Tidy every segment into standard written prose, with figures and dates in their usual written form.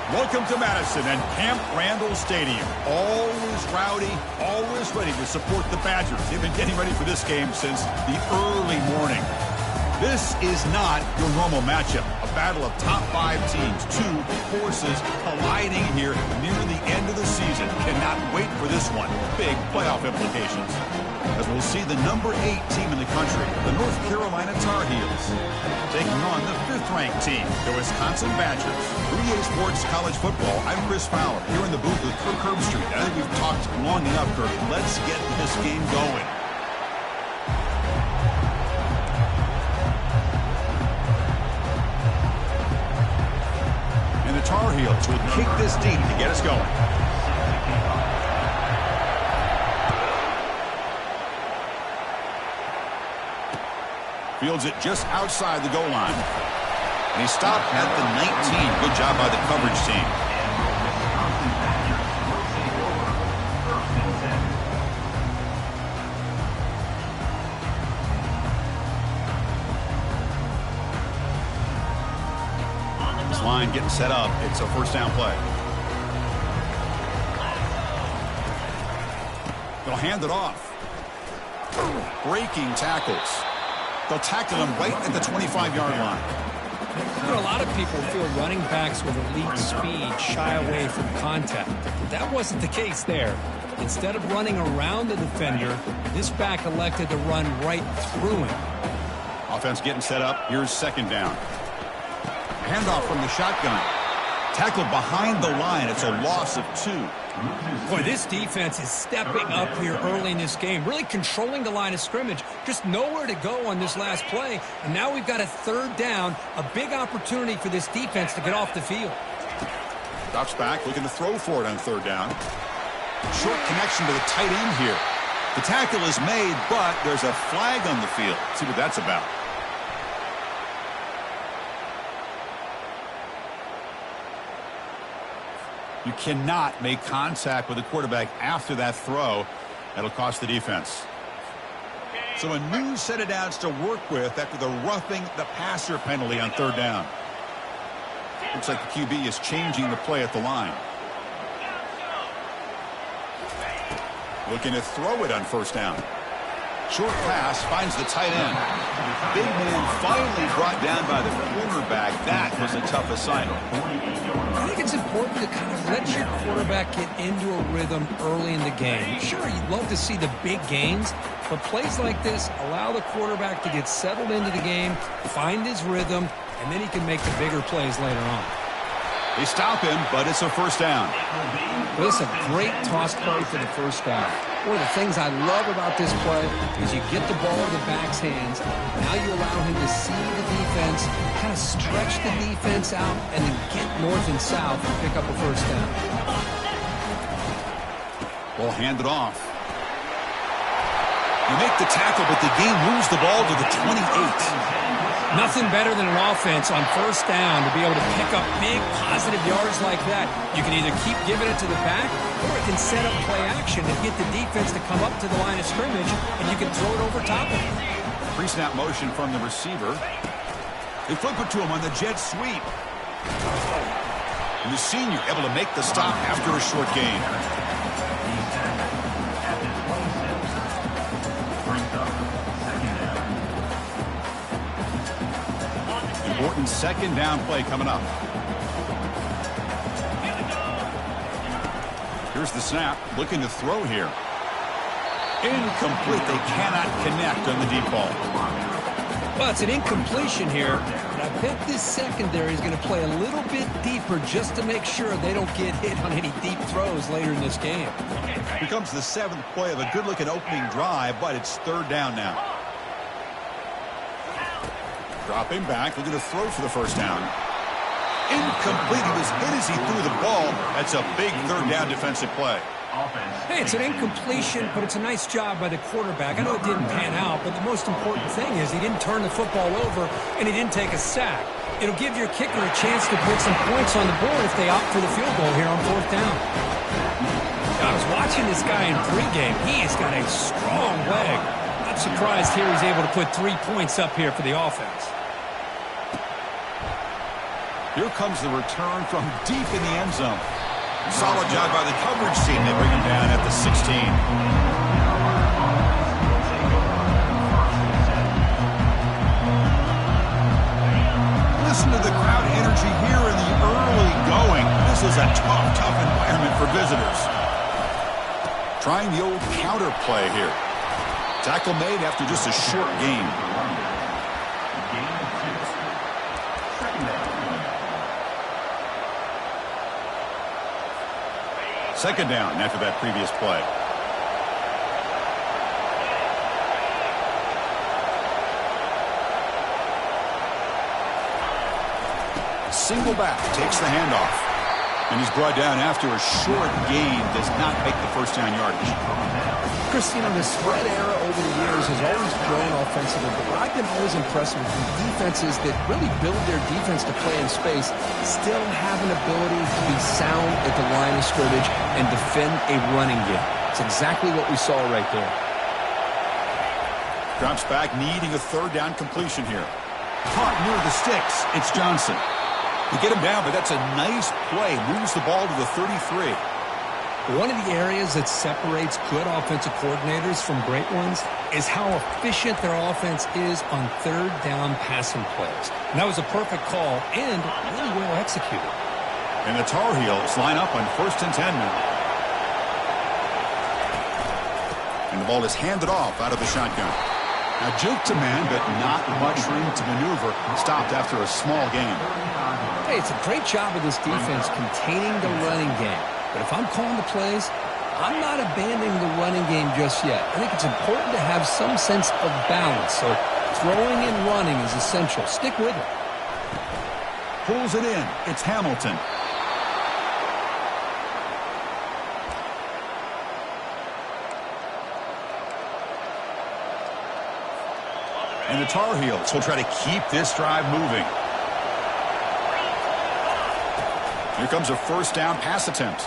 Welcome to Madison and Camp Randall Stadium. Always rowdy, always ready to support the Badgers. They've been getting ready for this game since the early morning. This is not your normal matchup. A battle of top 5 teams, 2 forces colliding here near the end of the season. Cannot wait for this one. Big playoff implications. As we'll see the number 8 team in the country, the North Carolina Tar Heels, taking on the 5th-ranked team, the Wisconsin Badgers. 3A Sports College Football, I'm Chris Fowler, here in the booth with Kirk Herbstreit. I think we've talked long enough, Kirk. Let's get this game going. And the Tar Heels will kick this deep to get us going. Fields it just outside the goal line. And he stopped at the 19. Good job by the coverage team. This line getting set up. It's a first down play. They'll hand it off. Breaking tackles. They'll tackle him right at the 25-yard line. You know, a lot of people feel running backs with elite speed shy away from contact. But that wasn't the case there. Instead of running around the defender, this back elected to run right through him. Offense getting set up. Here's second down. Handoff from the shotgun. Tackled behind the line. It's a loss of 2. Boy, this defense is stepping up here early in this game, really controlling the line of scrimmage. Just nowhere to go on this last play, and now we've got a third down, a big opportunity for this defense to get off the field. Drops back, looking to throw for it on third down. Short connection to the tight end here. The tackle is made, but there's a flag on the field. See what that's about. You cannot make contact with the quarterback after that throw. That'll cost the defense. So a new set of downs to work with after the roughing the passer penalty on third down. Looks like the QB is changing the play at the line. Looking to throw it on first down. Short pass finds the tight end. Big man finally brought down by the quarterback. That was a tough assignment. I think it's important to kind of let your quarterback get into a rhythm early in the game. Sure, you'd love to see the big gains, but plays like this allow the quarterback to get settled into the game, find his rhythm, and then he can make the bigger plays later on. They stop him, but it's a first down. Well, it's a great toss play for the first down. One of the things I love about this play is you get the ball in the back's hands. Now you allow him to see the defense, kind of stretch the defense out, and then get north and south and pick up a first down. Ball handed off. You make the tackle, but the game moves the ball to the 28. Nothing better than an offense on first down to be able to pick up big positive yards like that. You can either keep giving it to the back, or it can set up play action and get the defense to come up to the line of scrimmage, and you can throw it over top of it. Pre-snap motion from the receiver. They flip it to him on the jet sweep. And the senior able to make the stop after a short gain. Important second down play coming up. Here's the snap. Looking to throw here. Incomplete. They cannot connect on the deep ball. Well, it's an incompletion here, but I bet this secondary is going to play a little bit deeper just to make sure they don't get hit on any deep throws later in this game. Becomes the 7th play of a good-looking opening drive, but it's third down now. Dropping back, looking to throw for the first down. Incomplete. He was hit as he threw the ball. That's a big third down defensive play. Hey, it's an incompletion, but it's a nice job by the quarterback. I know it didn't pan out, but the most important thing is he didn't turn the football over and he didn't take a sack. It'll give your kicker a chance to put some points on the board if they opt for the field goal here on fourth down. I was watching this guy in pregame. He has got a strong leg. Not surprised here he's able to put 3 points up here for the offense. Here comes the return from deep in the end zone. Solid job by the coverage team. They bring him down at the 16. Listen to the crowd energy here in the early going. This is a tough environment for visitors. Trying the old counter play here. Tackle made after just a short gain. Second down after that previous play. Single back, takes the handoff. And he's brought down after a short gain. Does not make the first down yardage. Chris, the spread era over the years has always grown offensively, but what I've been always impressed with the defenses that really build their defense to play in space still have an ability to be sound at the line of scrimmage and defend a running game. It's exactly what we saw right there. Drops back, needing a third down completion here. Caught near the sticks. It's Johnson. You get him down, but that's a nice play. Moves the ball to the 33. One of the areas that separates good offensive coordinators from great ones is how efficient their offense is on third down passing plays. And that was a perfect call and really well executed. And the Tar Heels line up on 1st and 10 now. And the ball is handed off out of the shotgun. Now juke to man, but not much room to maneuver. Stopped after a small gain. Hey, it's a great job of this defense containing the running game. But if I'm calling the plays, I'm not abandoning the running game just yet. I think it's important to have some sense of balance. So throwing and running is essential. Stick with it. Pulls it in. It's Hamilton. And the Tar Heels will try to keep this drive moving. Here comes a first down pass attempt.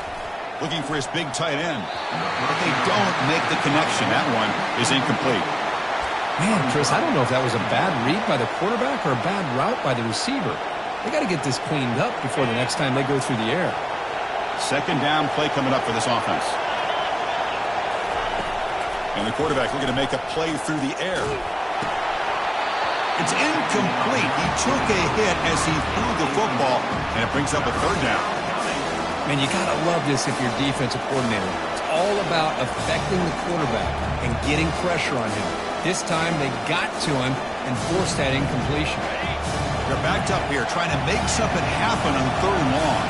Looking for his big tight end. But they don't make the connection. That one is incomplete. Man, Chris, I don't know if that was a bad read by the quarterback or a bad route by the receiver. They got to get this cleaned up before the next time they go through the air. Second down play coming up for this offense. And the quarterback looking to make a play through the air. It's incomplete. He took a hit as he threw the football, and it brings up a third down. Man, you got to love this if you're defensive coordinator. It's all about affecting the quarterback and getting pressure on him. This time they got to him and forced that incompletion. They're backed up here trying to make something happen on 3rd and long.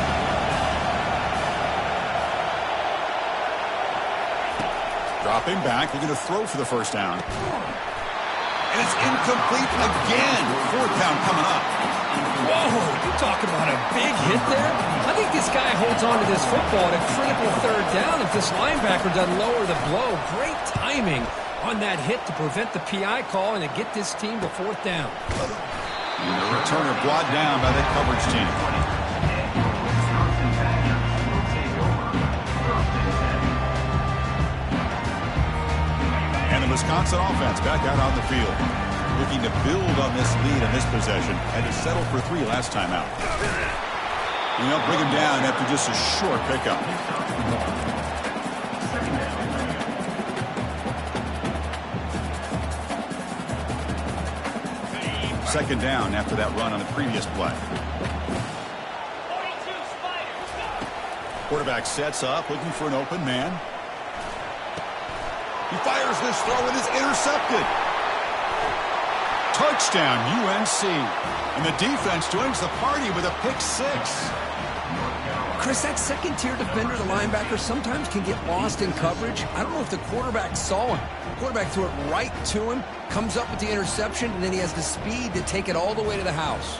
Dropping back, looking to throw for the first down. And it's incomplete again. 4th down coming up. Whoa, you talking about a big hit there? I think this guy holds on to this football at a critical 3rd down if this linebacker doesn't lower the blow. Great timing on that hit to prevent the PI call and to get this team to 4th down. And the returner brought down by the coverage team. And the Wisconsin offense back out on the field. Looking to build on this lead in this possession. Had to settle for 3 last time out. And they'll bring him down after just a short pickup. Second down after that run on the previous play. Quarterback sets up, looking for an open man. He fires this throw and is intercepted. Touchdown, UNC. And the defense joins the party with a pick 6. Chris, that second-tier defender, the linebacker, sometimes can get lost in coverage. I don't know if the quarterback saw him. The quarterback threw it right to him, comes up with the interception, and then he has the speed to take it all the way to the house.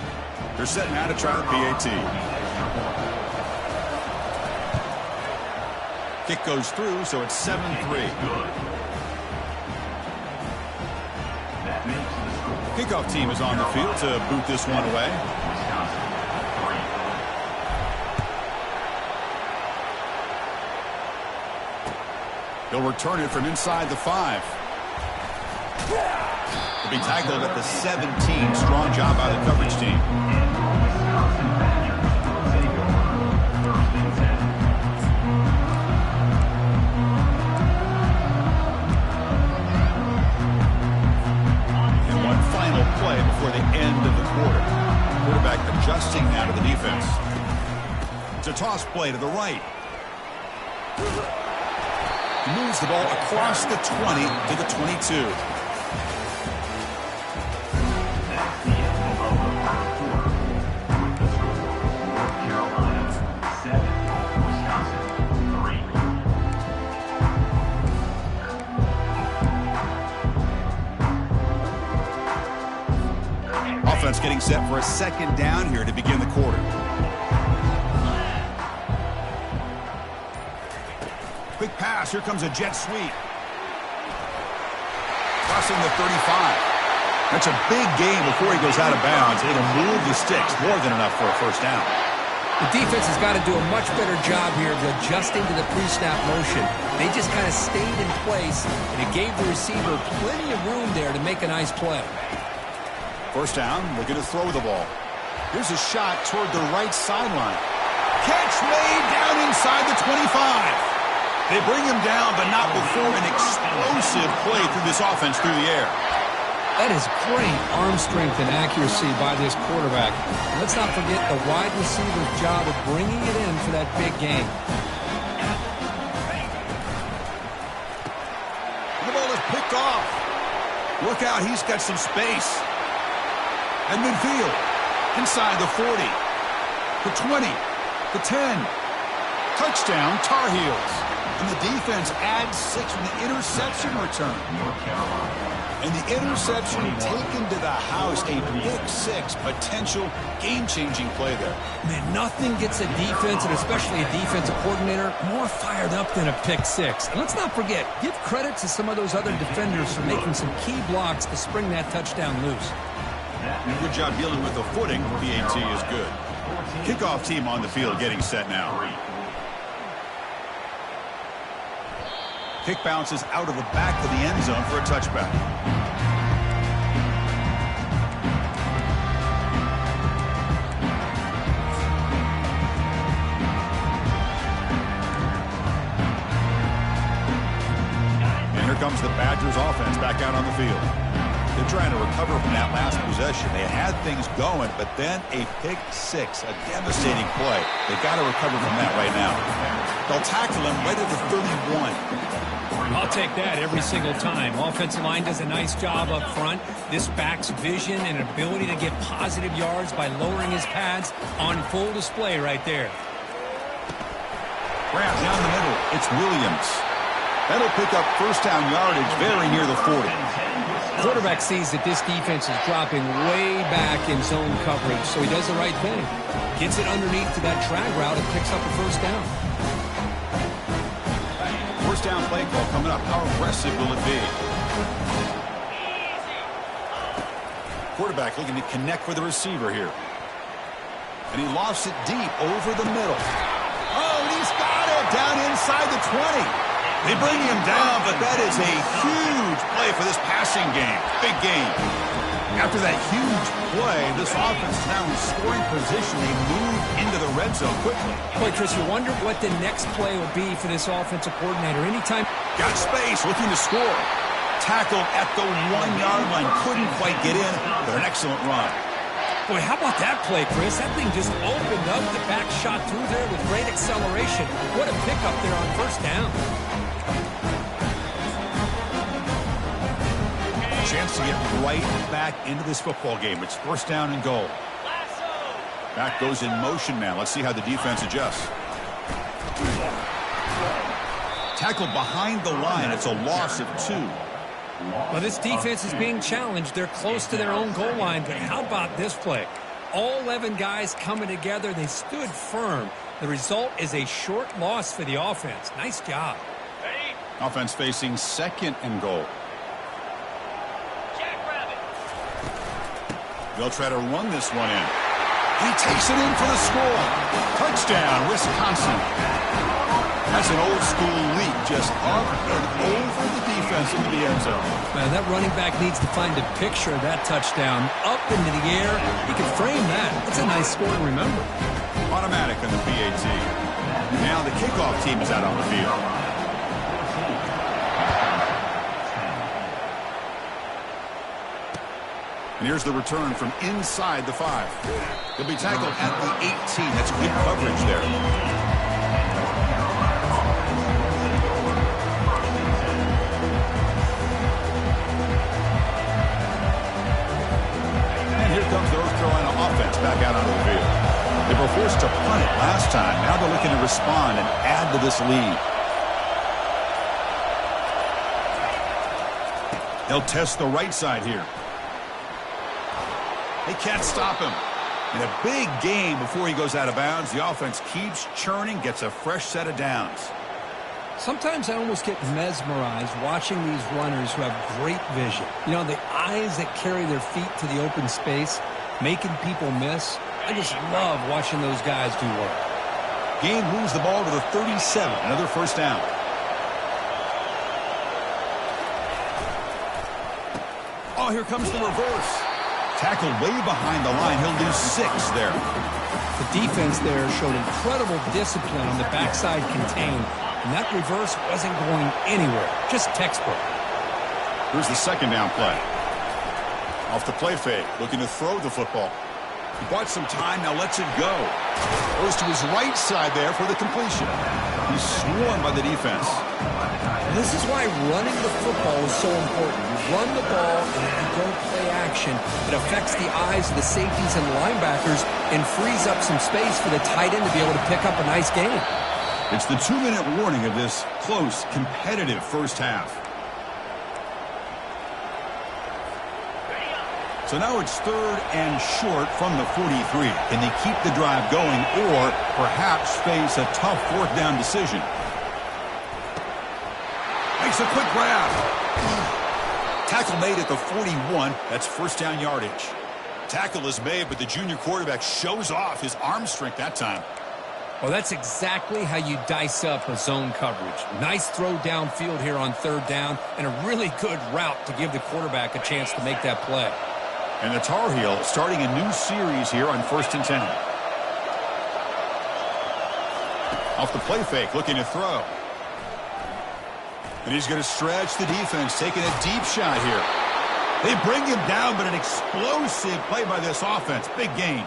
They're setting out to try the PAT. Kick goes through, so it's 7-3. Kickoff team is on the field to boot this one away. He'll return it from inside the 5. The Being tackled at the 17. Strong job by the coverage team. And one final play before the end of the quarter. Quarterback adjusting now to the defense. It's a toss play to the right. He moves the ball across the 20 to the 22. Offense getting set for a second down here to begin the quarter. Quick pass. Here comes a jet sweep. Crossing the 35. That's a big gain before he goes out of bounds. It'll move the sticks. More than enough for a first down. The defense has got to do a much better job here of adjusting to the pre-snap motion. They just kind of stayed in place, and it gave the receiver plenty of room there to make a nice play. First down, looking to throw the ball. Here's a shot toward the right sideline. Catch made down inside the 25. They bring him down, but not before an explosive play through this offense through the air. That is great arm strength and accuracy by this quarterback. And let's not forget the wide receiver's job of bringing it in for that big game. The ball is picked off. Look out, he's got some space. At midfield, inside the 40, the 20, the 10. Touchdown, Tar Heels. And the defense adds 6 from the interception return. And the interception taken to the house, a big 6, potential game-changing play there. Man, nothing gets a defense, and especially a defensive coordinator, more fired up than a pick 6. And let's not forget, give credit to some of those other defenders for making some key blocks to spring that touchdown loose. Good job dealing with the footing. PAT is good. Kickoff team on the field getting set now. Kick bounces out of the back of the end zone for a touchback. And here comes the Badgers offense back out on the field. They're trying to recover from that last possession. They had things going, but then a pick 6, a devastating play. They've got to recover from that right now. They'll tackle him right at the 31. I'll take that every single time. Offensive line does a nice job up front. This back's vision and ability to get positive yards by lowering his pads on full display right there. Grab down the middle. It's Williams. That'll pick up first down yardage very near the 40. Quarterback sees that this defense is dropping way back in zone coverage, so he does the right thing. Gets it underneath to that drag route and picks up a first down. First down play call coming up. How aggressive will it be? Quarterback looking to connect with the receiver here. And he lofts it deep over the middle. Oh, and he's got it down inside the 20. They bring him down, but that is a huge play for this passing game. Big game. After that huge play, this offense is now in scoring position. They move into the red zone quickly. Boy, Chris, you wonder what the next play will be for this offensive coordinator. Anytime. Got space, looking to score. Tackled at the 1-yard line. Couldn't quite get in, but an excellent run. Boy, how about that play, Chris? That thing just opened up. The back shot through there with great acceleration. What a pickup there on first down. Chance to get right back into this football game. It's first down and goal. Back goes in motion now. Let's see how the defense adjusts. Tackled behind the line. It's a loss of 2. Well, this defense is being challenged. They're close to their own goal line, but how about this play? All 11 guys coming together. They stood firm. The result is a short loss for the offense. Nice job. Offense facing second and goal. They'll try to run this one in. He takes it in for the score. Touchdown, Wisconsin. That's an old-school leap, just up and over the defense into the end zone. Man, that running back needs to find a picture of that touchdown. Up into the air. He can frame that. It's a nice score to remember. Automatic on the PAT. Now the kickoff team is out on the field. And here's the return from inside the 5. He'll be tackled at the 18. That's good coverage there. And here comes the North Carolina offense back out onto the field. They were forced to punt it last time. Now they're looking to respond and add to this lead. They'll test the right side here. They can't stop him. And a big gain before he goes out of bounds. The offense keeps churning, gets a fresh set of downs. Sometimes I almost get mesmerized watching these runners who have great vision. You know, the eyes that carry their feet to the open space, making people miss. I just love watching those guys do work. Gain moves the ball to the 37. Another first down. Oh, here comes the reverse. Tackled way behind the line. He'll lose 6 there. The defense there showed incredible discipline on the backside contained, and that reverse wasn't going anywhere. Just textbook. Here's the second down play. Off the play fake, looking to throw the football. He bought some time, now lets it go. Goes to his right side there for the completion. He's swarmed by the defense. This is why running the football is so important. You run the ball, and if you don't play action, it affects the eyes of the safeties and linebackers and frees up some space for the tight end to be able to pick up a nice gain. It's the 2-minute warning of this close, competitive first half. So now it's 3rd and short from the 43. Can they keep the drive going or perhaps face a tough 4th down decision? Makes a quick grab. Tackle made at the 41. That's first down yardage. Tackle is made, but the junior quarterback shows off his arm strength that time. Well, that's exactly how you dice up a zone coverage. Nice throw downfield here on 3rd down, and a really good route to give the quarterback a chance to make that play. And the Tar Heels starting a new series here on 1st and 10. Off the play fake, looking to throw. And he's going to stretch the defense, taking a deep shot here. They bring him down, but an explosive play by this offense. Big gain.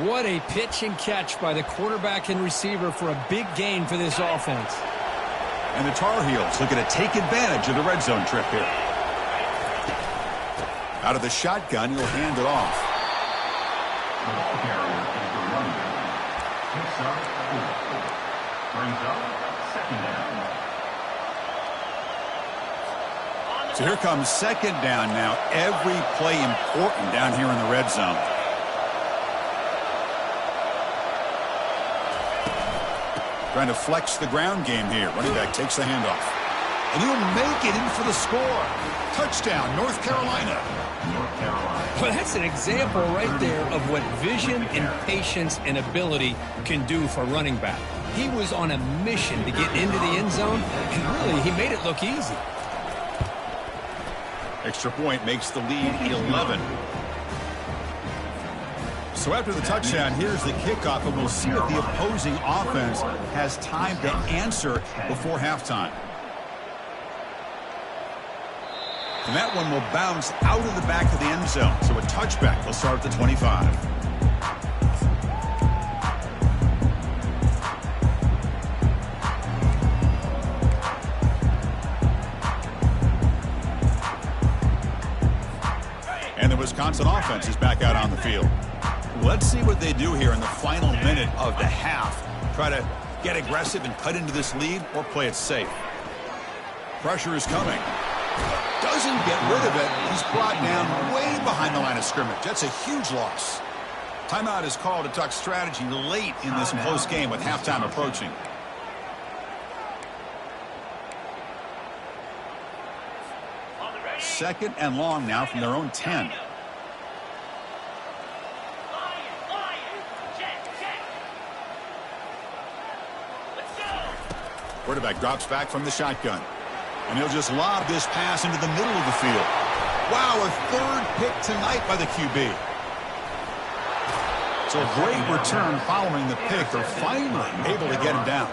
What a pitch and catch by the quarterback and receiver for a big gain for this offense. And the Tar Heels looking to take advantage of the red zone trip here. Out of the shotgun, he'll hand it off. So here comes 2nd down now. Every play important down here in the red zone. Trying to flex the ground game here. Running back takes the handoff. And he'll make it in for the score. Touchdown, North Carolina. Well, that's an example right there of what vision and patience and ability can do for running back. He was on a mission to get into the end zone, and really, he made it look easy. Extra point makes the lead 11. So after the touchdown, here's the kickoff, and we'll see if the opposing offense has time to answer before halftime. And that one will bounce out of the back of the end zone. So a touchback will start at the 25. And the Wisconsin offense is back out on the field. Let's see what they do here in the final minute of the half. Try to get aggressive and cut into this lead or play it safe. Pressure is coming. Doesn't get rid of it. He's brought down way behind the line of scrimmage. That's a huge loss. Timeout is called to talk strategy late in this close game with halftime approaching. Second and long now from their own 10. Quarterback drops back from the shotgun. And he'll just lob this pass into the middle of the field. Wow, a third pick tonight by the QB. So a great return following the pick. They're finally able to get him down.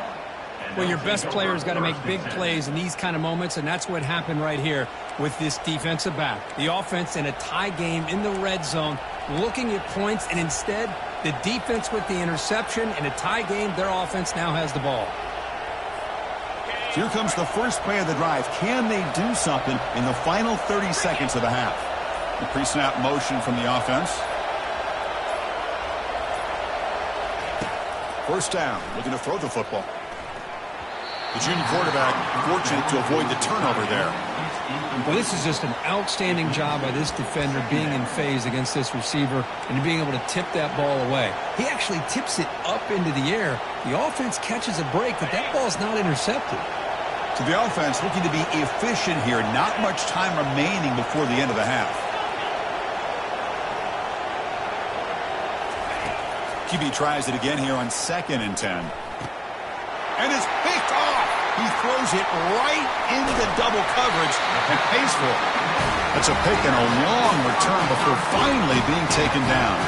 Well, your best player's got to make big plays in these kind of moments, and that's what happened right here with this defensive back. The offense in a tie game in the red zone, looking at points, and instead the defense with the interception. In a tie game, their offense now has the ball. Here comes the first play of the drive. Can they do something in the final 30 seconds of the half? The pre-snap motion from the offense. First down, looking to throw the football. The junior quarterback fortunate to avoid the turnover there. Well, this is just an outstanding job by this defender being in phase against this receiver and being able to tip that ball away. He actually tips it up into the air. The offense catches a break, but that ball's not intercepted. So the offense looking to be efficient here. Not much time remaining before the end of the half. QB tries it again here on 2nd and 10. And it's picked off. He throws it right into double coverage and pays for it. That's a pick and a long return before finally being taken down.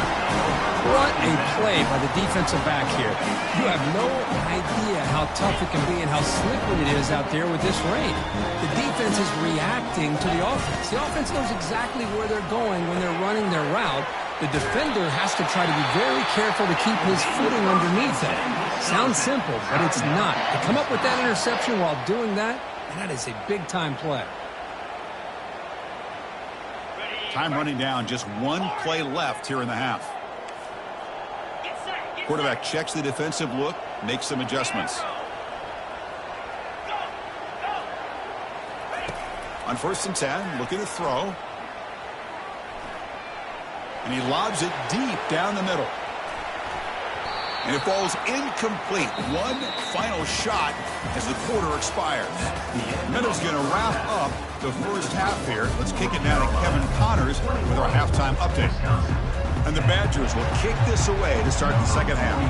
What a play by the defensive back here. You have no idea how tough it can be and how slippery it is out there with this rain. The defense is reacting to the offense. The offense knows exactly where they're going when they're running their route. The defender has to try to be very careful to keep his footing underneath it. Sounds simple, but it's not. To come up with that interception while doing that, and that is a big-time play. Time running down, just one play left here in the half. Quarterback checks the defensive look, makes some adjustments. On 1st and 10, looking to throw. And he lobs it deep down the middle. And it falls incomplete. One final shot as the quarter expires. Middle's going to wrap up the first half here. Let's kick it now to Kevin Connors with our halftime update. And the Badgers will kick this away to start the second half.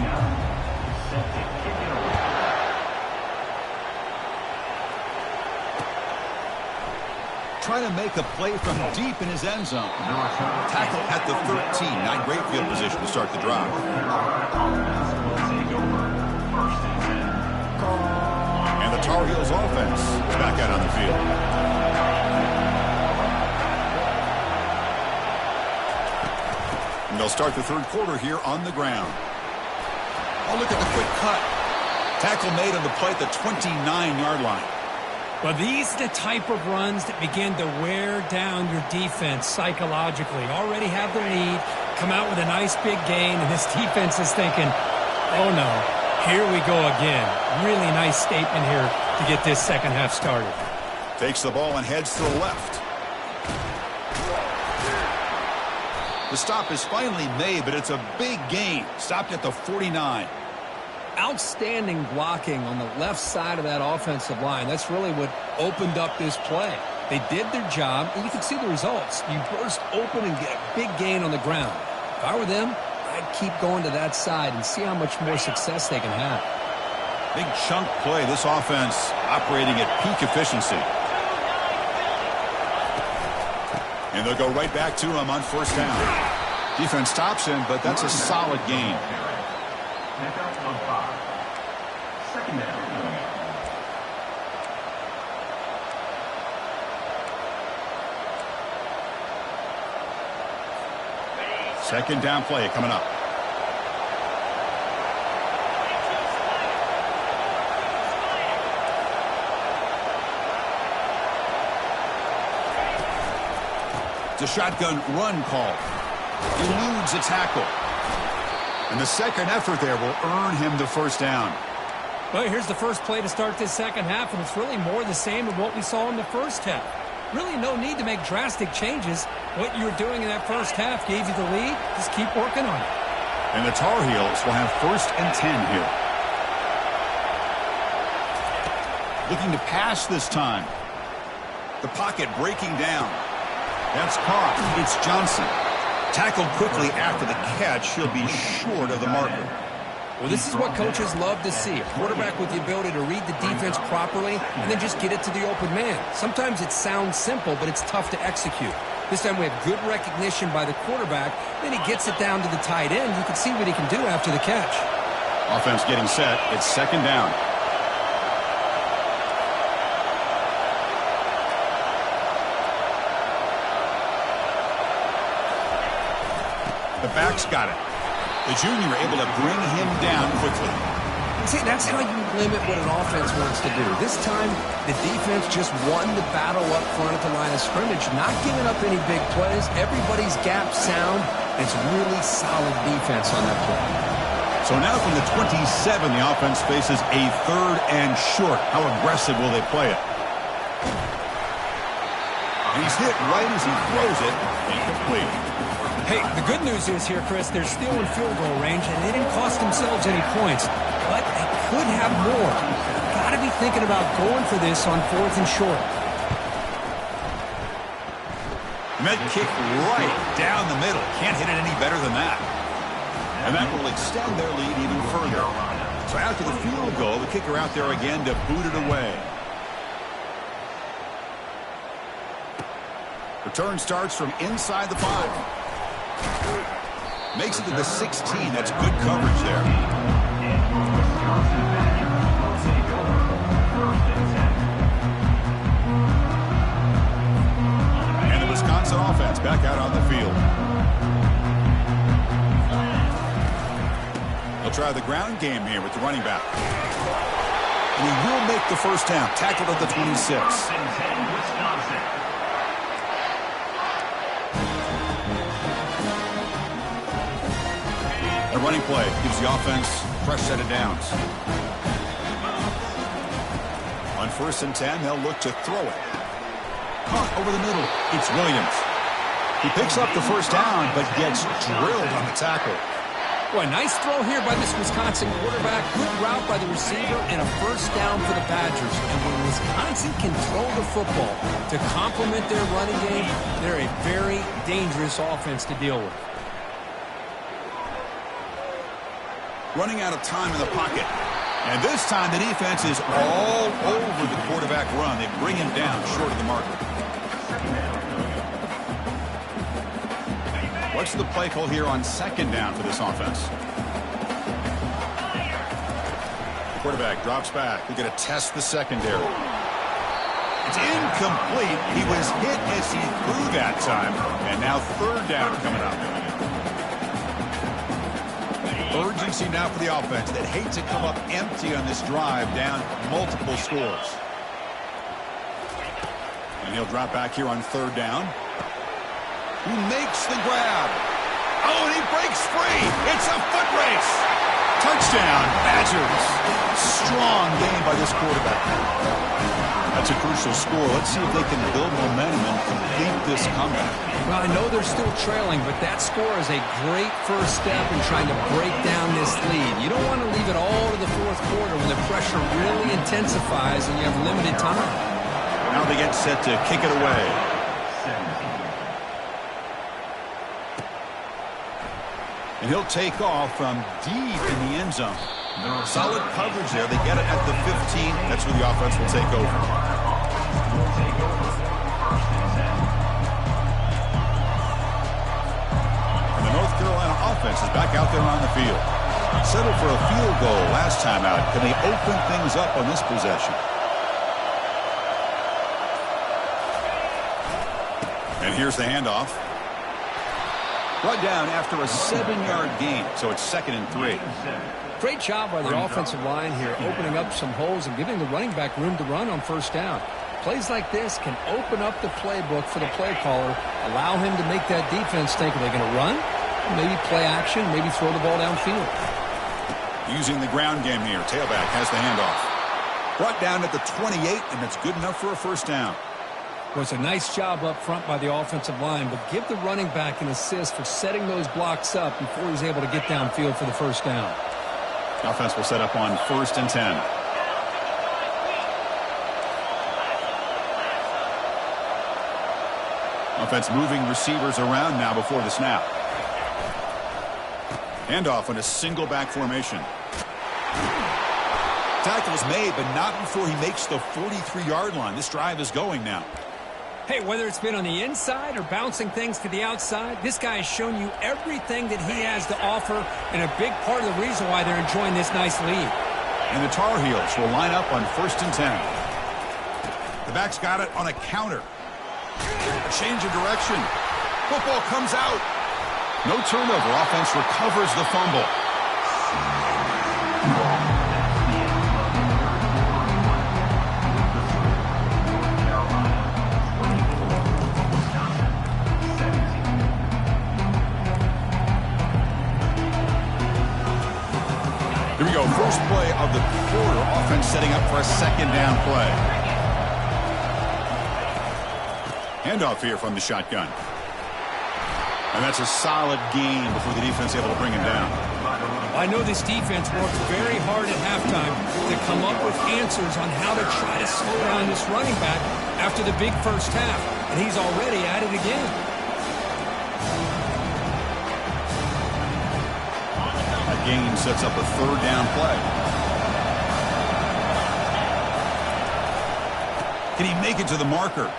Trying to make a play from deep in his end zone. Tackle at the 13. Not great field position to start the drive. And the Tar Heels offense is back out on the field. And they'll start the third quarter here on the ground. Oh, look at the quick cut. Tackle made on the play at the 29-yard line. Well, these are the type of runs that begin to wear down your defense psychologically. Already have the lead, come out with a nice big gain, and this defense is thinking, oh no, here we go again. Really nice statement here to get this second half started. Takes the ball and heads to the left. The stop is finally made, but it's a big gain. Stopped at the 49. Outstanding blocking on the left side of that offensive line. That's really what opened up this play. They did their job, and you can see the results. You burst open and get a big gain on the ground. If I were them, I'd keep going to that side and see how much more success they can have. Big chunk play. This offense operating at peak efficiency. And they'll go right back to him on 1st down. Defense stops him, but that's a solid gain. Second down. Second down play coming up. It's a shotgun run call. Eludes a tackle. And the second effort there will earn him the first down. Well, here's the first play to start this second half, and it's really more the same of what we saw in the first half. Really no need to make drastic changes. What you were doing in that first half gave you the lead. Just keep working on it. And the Tar Heels will have 1st and 10 here. Looking to pass this time. The pocket breaking down. That's caught. It's Johnson. Tackled quickly after the catch. He'll be short of the marker. Well, this is what coaches love to see. A quarterback with the ability to read the defense properly and then just get it to the open man. Sometimes it sounds simple, but it's tough to execute. This time we have good recognition by the quarterback. Then he gets it down to the tight end. You can see what he can do after the catch. Offense getting set. It's second down. The back's got it. The junior able to bring him down quickly. See, that's how you limit what an offense wants to do. This time, the defense just won the battle up front at the line of scrimmage, not giving up any big plays. Everybody's gap sound. It's really solid defense on that play. So now from the 27, the offense faces a 3rd and short. How aggressive will they play it? And he's hit right as he throws it. Incomplete. Hey, the good news is here, Chris, they're still in field goal range, and they didn't cost themselves any points. But they could have more. Got to be thinking about going for this on 4th and short. Met kick right down the middle. Can't hit it any better than that. And that will extend their lead even further. So after the field goal, the kicker out there again to boot it away. Return starts from inside the 5. Makes it to the 16. That's good coverage there. And the Wisconsin offense back out on the field. They'll try the ground game here with the running back. And he will make the first down. Tackled at the 26. A running play gives the offense a fresh set of downs. On 1st and 10, they'll look to throw it. Caught over the middle. It's Williams. He picks up the first down, but gets drilled on the tackle. Boy, nice throw here by this Wisconsin quarterback. Good route by the receiver and a first down for the Badgers. And when Wisconsin can throw the football to complement their running game, they're a very dangerous offense to deal with. Running out of time in the pocket. And this time the defense is all over the quarterback run. They bring him down short of the marker. What's the play call here on 2nd down for this offense? The quarterback drops back. We're going to test the secondary. It's incomplete. He was hit as he threw that time. And now 3rd down coming up. Urgency now for the offense that hate to come up empty on this drive, down multiple scores. And he'll drop back here on 3rd down. He makes the grab. Oh, and he breaks free. It's a foot race. Touchdown, Badgers. Strong game by this quarterback. That's a crucial score. Let's see if they can build momentum and complete this comeback. Well, I know they're still trailing, but that score is a great first step in trying to break down this lead. You don't want to leave it all to the 4th quarter when the pressure really intensifies and you have limited time. Now they get set to kick it away. And he'll take off from deep in the end zone. Solid coverage there. They get it at the 15. That's where the offense will take over. And the North Carolina offense is back out there on the field. Settled for a field goal last time out. Can they open things up on this possession? And here's the handoff. Brought down after a 7-yard gain, so it's 2nd and 3. Great job by the offensive line here, opening up some holes and giving the running back room to run on 1st down. Plays like this can open up the playbook for the play caller, allow him to make that defense think, are they going to run? Maybe play action, maybe throw the ball downfield. Using the ground game here, tailback has the handoff. Brought down at the 28, and it's good enough for a first down. Well, it's a nice job up front by the offensive line, but give the running back an assist for setting those blocks up before he's able to get downfield for the first down. Offense will set up on 1st and 10. Offense moving receivers around now before the snap. Handoff in a single back formation. Tackle's made, but not before he makes the 43-yard line. This drive is going now. Hey, whether it's been on the inside or bouncing things to the outside, this guy has shown you everything that he has to offer, and a big part of the reason why they're enjoying this nice lead. And the Tar Heels will line up on 1st and 10. The back's got it on a counter. A change of direction. Football comes out. No turnover. Offense recovers the fumble. Here we go. First play of the quarter. Offense setting up for a 2nd down play. Handoff here from the shotgun. And that's a solid gain before the defense able to bring him down. I know this defense worked very hard at halftime to come up with answers on how to try to slow down this running back after the big first half. And he's already at it again. A gain sets up a 3rd down play. Can he make it to the marker?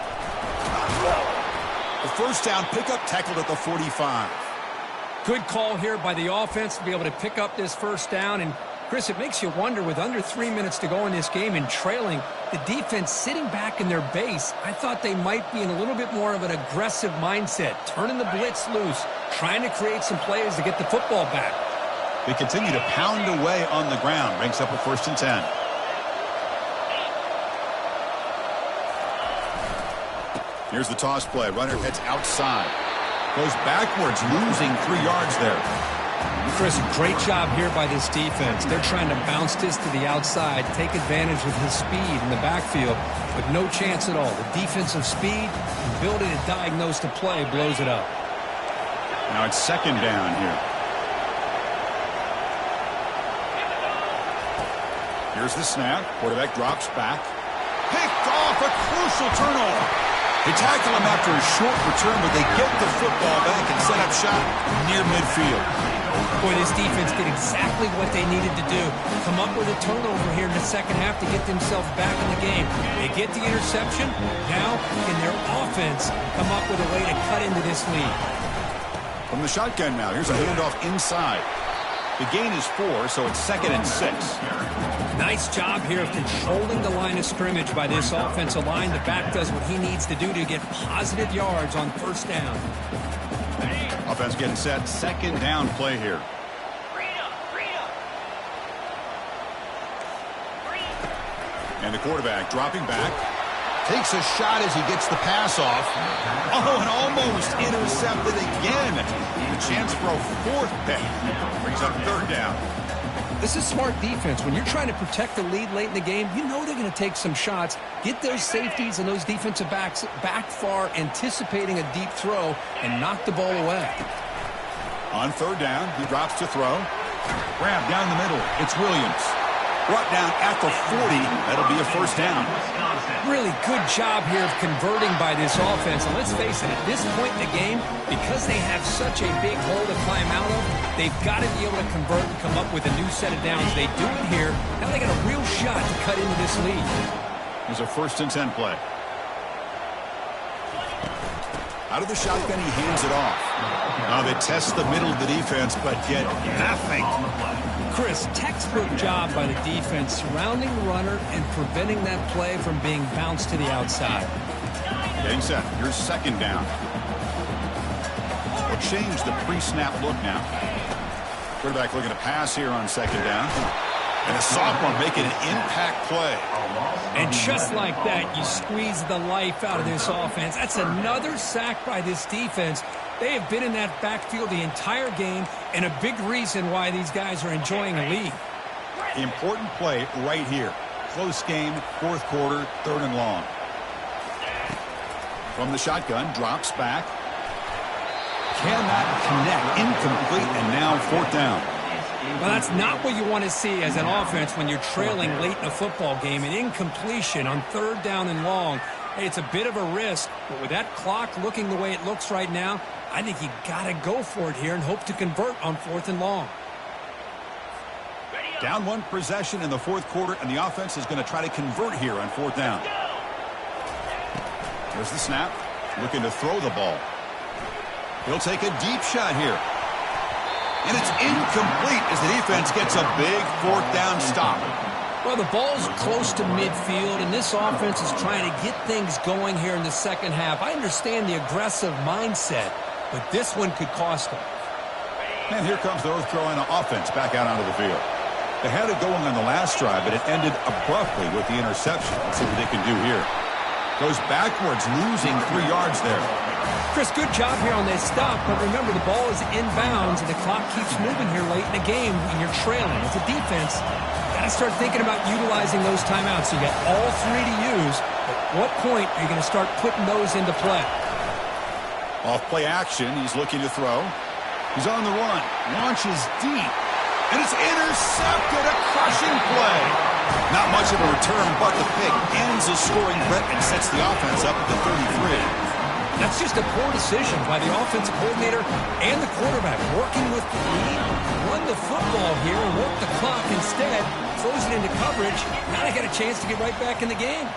The 1st down pickup tackled at the 45. Good call here by the offense to be able to pick up this 1st down. And, Chris, it makes you wonder, with under 3 minutes to go in this game and trailing, the defense sitting back in their base, I thought they might be in a little bit more of an aggressive mindset, turning the blitz loose, trying to create some plays to get the football back. They continue to pound away on the ground. Brings up a 1st and 10. Here's the toss play. Runner heads outside. Goes backwards, losing 3 yards there. Chris, great job here by this defense. They're trying to bounce this to the outside, take advantage of his speed in the backfield, but no chance at all. The defensive speed, ability to diagnose the play, blows it up. Now it's 2nd down here. Here's the snap. Quarterback drops back. Picked off, a crucial turnover. They tackle him after a short return, but they get the football back and set up shop near midfield. Boy, this defense did exactly what they needed to do. Come up with a turnover here in the 2nd half to get themselves back in the game. They get the interception. Now, can their offense come up with a way to cut into this lead? From the shotgun now, here's a handoff inside. The gain is 4, so it's 2nd and 6. Nice job here of controlling the line of scrimmage by this offensive line. The back does what he needs to do to get positive yards on 1st down. Offense getting set. 2nd down play here. And the quarterback dropping back. Takes a shot as he gets the pass off. Oh, and almost intercepted again. A chance for a 4th pick. Brings up 3rd down. This is smart defense. When you're trying to protect the lead late in the game, you know they're going to take some shots, get those safeties and those defensive backs back far, anticipating a deep throw, and knock the ball away. On 3rd down, he drops to throw. Grab down the middle. It's Williams. Brought down at the 40. That'll be a 1st down. Really good job here of converting by this offense. And let's face it, at this point in the game, because they have such a big hole to climb out of, they've got to be able to convert and come up with a new set of downs. They do it here. Now they got a real shot to cut into this lead. Here's a 1st and 10 play. Out of the shotgun, he hands it off. Now they test the middle of the defense, but get nothing. Chris, textbook job by the defense surrounding the runner and preventing that play from being bounced to the outside. Getting set. Here's 2nd down. We'll change the pre-snap look now. Quarterback looking to pass here on 2nd down. And a sophomore making an impact play. And just like that, you squeeze the life out of this offense. That's another sack by this defense. They have been in that backfield the entire game, and a big reason why these guys are enjoying a lead. Important play right here. Close game, 4th quarter, 3rd and long. From the shotgun, drops back. Cannot connect, incomplete, and now 4th down. Well, that's not what you want to see as an offense when you're trailing late in a football game. An incompletion on 3rd down and long. Hey, it's a bit of a risk, but with that clock looking the way it looks right now, I think you got to go for it here and hope to convert on 4th and long. Down one possession in the fourth quarter, and the offense is going to try to convert here on fourth down. There's the snap. Looking to throw the ball. He'll take a deep shot here. And it's incomplete as the defense gets a big fourth down stop. Well, the ball's close to midfield, and this offense is trying to get things going here in the second half. I understand the aggressive mindset, but this one could cost them. And here comes the North Carolina offense back out onto the field. They had it going on the last drive, but it ended abruptly with the interception. Let's see what they can do here. Goes backwards, losing 3 yards there. Chris, good job here on this stop, but remember the ball is inbounds and the clock keeps moving here late in the game and you're trailing. As a defense, you got to start thinking about utilizing those timeouts. So you got all 3 to use. At what point are you going to start putting those into play? Off play action, he's looking to throw. He's on the run, launches deep, and it's intercepted. A crushing play. Not much of a return, but the pick ends the scoring threat and sets the offense up at the 33. That's just a poor decision by the offensive coordinator and the quarterback. Working with the lead, run the football here and work the clock instead. Throws it into coverage. Now they got a chance to get right back in the game.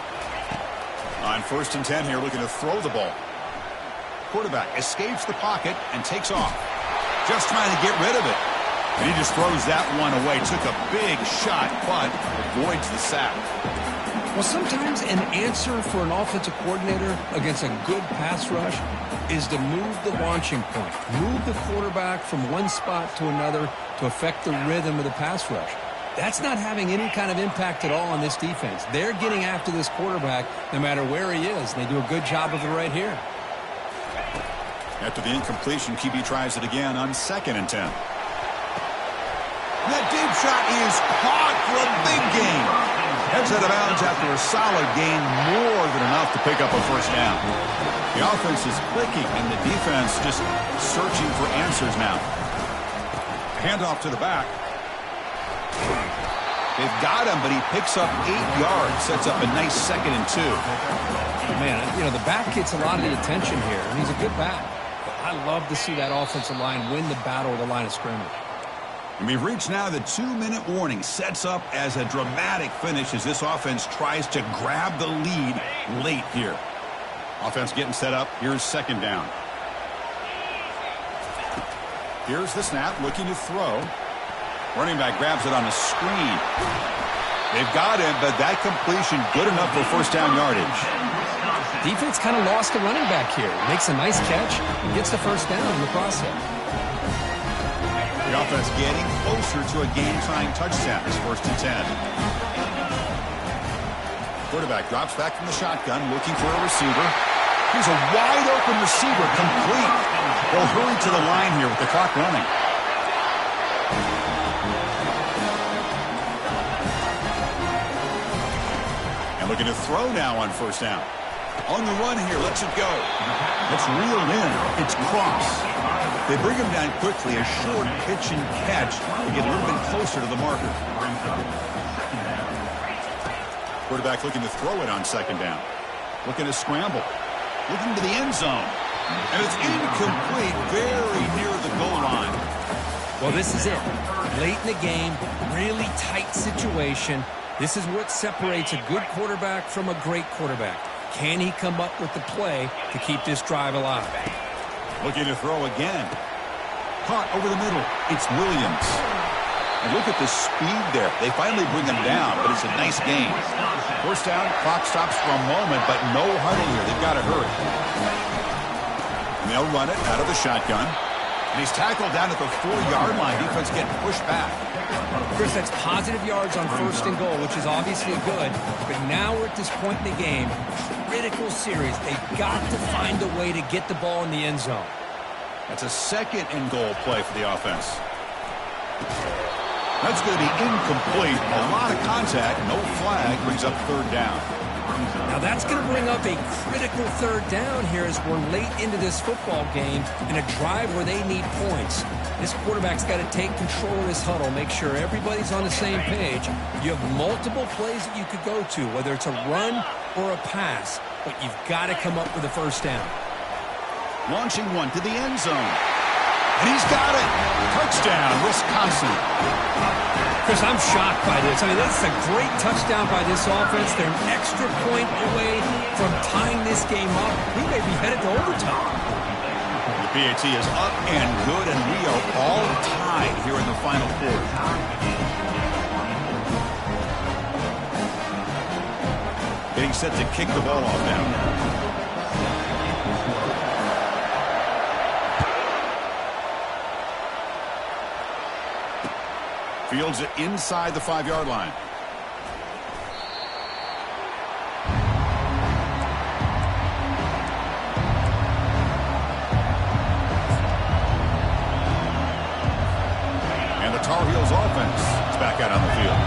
On 1st and 10 here, looking to throw the ball. Quarterback escapes the pocket and takes off. Just trying to get rid of it. And he just throws that one away. Took a big shot, but avoids the sack. Well, sometimes an answer for an offensive coordinator against a good pass rush is to move the launching point. Move the quarterback from one spot to another to affect the rhythm of the pass rush. That's not having any kind of impact at all on this defense. They're getting after this quarterback no matter where he is. They do a good job of it right here. After the incompletion, QB tries it again on 2nd and 10. That deep shot is caught for a big gain. Heads out of bounds after a solid gain, more than enough to pick up a first down. The offense is clicking, and the defense just searching for answers now. Handoff to the back. They've got him, but he picks up 8 yards, sets up a nice 2nd and 2. Man, you know, the back gets a lot of the attention here, and he's a good back. But I love to see that offensive line win the battle of the line of scrimmage. And we've reached now the 2-minute warning. Sets up as a dramatic finish as this offense tries to grab the lead late here. Offense getting set up. Here's 2nd down. Here's the snap, looking to throw. Running back grabs it on a screen. They've got him, but that completion good enough for first down yardage. Defense kind of lost the running back here. Makes a nice catch and gets the first down in the process. The offense getting closer to a game-time touchdown. It's 1st and 10. Quarterback drops back from the shotgun, looking for a receiver. Here's a wide-open receiver, complete. They'll hurry to the line here with the clock running. And looking to throw now on first down. On the run here, lets it go. It's reeled in. It's Cross. They bring him down quickly. A short pitch and catch to get a little bit closer to the marker. Quarterback looking to throw it on 2nd down. Looking to scramble. Looking to the end zone. And it's incomplete, very near the goal line. Well, this is it. Late in the game, really tight situation. This is what separates a good quarterback from a great quarterback. Can he come up with the play to keep this drive alive? Looking to throw again. Caught over the middle. It's Williams. And look at the speed there. They finally bring him down, but it's a nice gain. First down, clock stops for a moment, but no huddle here. They've got to hurry. And they'll run it out of the shotgun. And he's tackled down at the 4-yard line. Defense getting pushed back. Chris, that's positive yards on 1st and goal, which is obviously good. But now we're at this point in the game. Critical series. They've got to find a way to get the ball in the end zone. That's a 2nd and goal play for the offense. That's going to be incomplete. A lot of contact. No flag. Brings up 3rd down. Now that's going to bring up a critical 3rd down here as we're late into this football game in a drive where they need points. This quarterback's got to take control of this huddle, make sure everybody's on the same page. You have multiple plays that you could go to, whether it's a run or a pass, but you've got to come up with a first down. Launching one to the end zone. And he's got it. Touchdown, Wisconsin. Chris, I'm shocked by this. I mean, that's a great touchdown by this offense. They're an extra point away from tying this game up. We may be headed to overtime. The PAT is up and good, and we are all tied here in the final quarter. Getting set to kick the ball off now. Fields it inside the 5-yard line. And the Tar Heels offense is back out on the field.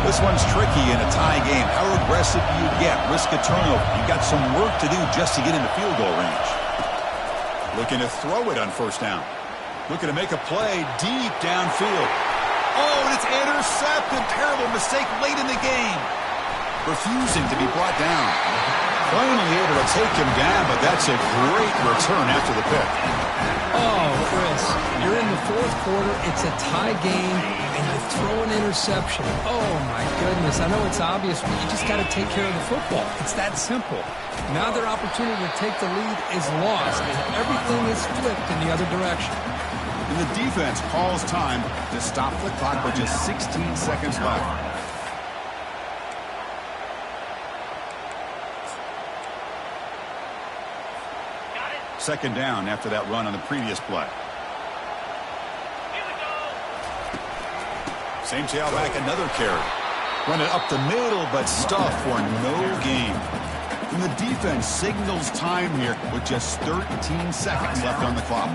This one's tricky in a tie game. How aggressive do you get? Risk a turnover. You've got some work to do just to get into field goal range. Looking to throw it on first down. Looking to make a play deep downfield. Oh, and it's intercepted. Terrible mistake late in the game. Refusing to be brought down. Finally able to take him down, but that's a great return after the pick. Oh, Chris, you're in the fourth quarter. It's a tie game, and you throw an interception. Oh, my goodness. I know it's obvious, but you just got to take care of the football. It's that simple. Now their opportunity to take the lead is lost, and everything is flipped in the other direction. And the defense calls time to stop the clock with just 16 seconds left. Second down after that run on the previous play. Same tailback, another carry. Run it up the middle, but stuff for no gain. And the defense signals time here with just 13 seconds left on the clock.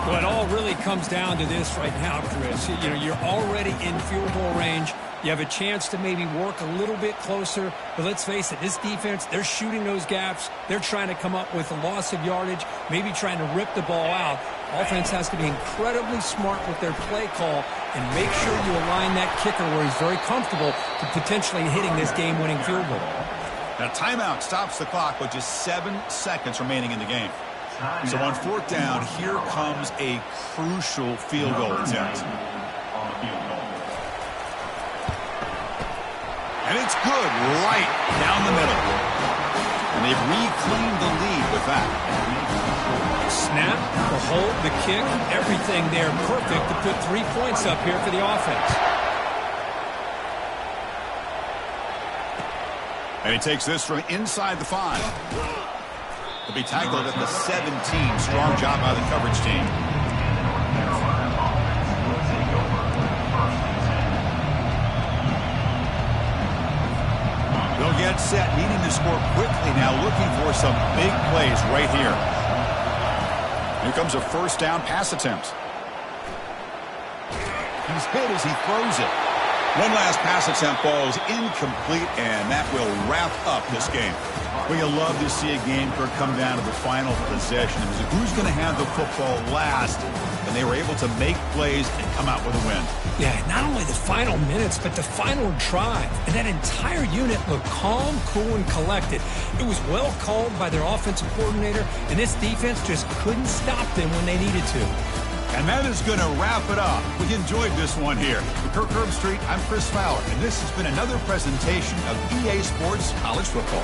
Well, it all really comes down to this right now, Chris. You know, you're already in field goal range. You have a chance to maybe work a little bit closer. But let's face it, this defense, they're shooting those gaps. They're trying to come up with a loss of yardage, maybe trying to rip the ball out. Offense has to be incredibly smart with their play call and make sure you align that kicker where he's very comfortable to potentially hitting this game-winning field goal. Now, timeout stops the clock with just 7 seconds remaining in the game. So on fourth down, here comes a crucial field goal attempt. And it's good right down the middle. And they've reclaimed the lead with that. Snap, the hold, the kick, everything there perfect to put 3 points up here for the offense. And he takes this from inside the 5. He'll be tackled at the 17. Strong job by the coverage team. They'll get set, needing to score quickly now, looking for some big plays right here. Here comes a first down pass attempt. He's hit as he throws it. One last pass attempt falls incomplete, and that will wrap up this game. Well, you love to see a game come down to the final possession. It was who's going to have the football last, and they were able to make plays and come out with a win. Yeah, not only the final minutes, but the final drive. And that entire unit looked calm, cool, and collected. It was well called by their offensive coordinator, and this defense just couldn't stop them when they needed to. And that is going to wrap it up. We enjoyed this one here. For Kirk Herbstreit, I'm Chris Fowler, and this has been another presentation of EA Sports College Football.